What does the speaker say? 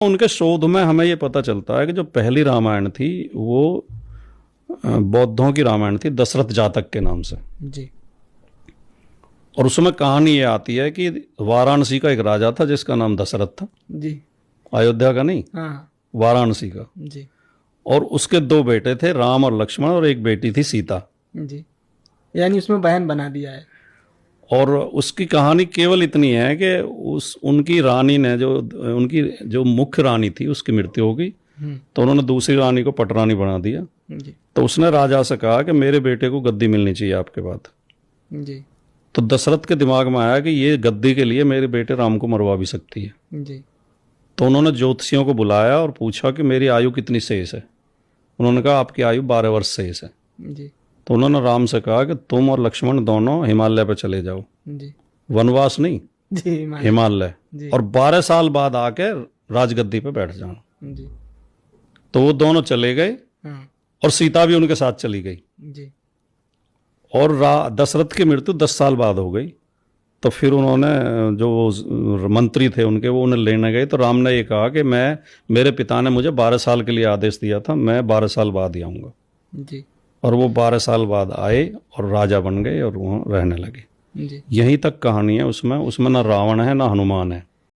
उनके शोध में हमें ये पता चलता है कि जो पहली रामायण थी वो बौद्धों की रामायण थी, दशरथ जातक के नाम से जी। और उसमें कहानी ये आती है कि वाराणसी का एक राजा था जिसका नाम दशरथ था, जी। अयोध्या का नहीं, हाँ। वाराणसी का। जी। और उसके दो बेटे थे, राम और लक्ष्मण, और एक बेटी थी सीता। जी। यानी उसमें बहन बना दिया है। और उसकी कहानी केवल इतनी है कि उनकी रानी ने उनकी जो मुख्य रानी थी उसकी मृत्यु हो गई, तो उन्होंने दूसरी रानी को पटरानी बना दिया। जी। तो उसने राजा से कहा कि मेरे बेटे को गद्दी मिलनी चाहिए आपके बाद। जी। तो दशरथ के दिमाग में आया कि ये गद्दी के लिए मेरे बेटे राम को मरवा भी सकती है। जी। तो उन्होंने ज्योतिषियों को बुलाया और पूछा कि मेरी आयु कितनी शेष है। उन्होंने कहा आपकी आयु 12 वर्ष शेष है। जी। तो उन्होंने राम से कहा कि तुम और लक्ष्मण दोनों हिमालय पर चले जाओ, जी। वनवास नहीं, जी। हिमालय, जी। और 12 साल बाद आके राजगद्दी पे बैठ जाना। जी। तो वो दोनों चले गए हाँ। और सीता भी उनके साथ चली गई। जी। और दशरथ की मृत्यु 10 साल बाद हो गई। तो फिर उन्होंने जो मंत्री थे उनके, वो उन्हें लेने गए। तो राम ने ये कहा कि मेरे पिता ने मुझे 12 साल के लिए आदेश दिया था, मैं 12 साल बाद ही आऊँगा। जी। और वो 12 साल बाद आए और राजा बन गए और वहाँ रहने लगे। जी। यहीं तक कहानी है उसमें ना रावण है ना हनुमान है।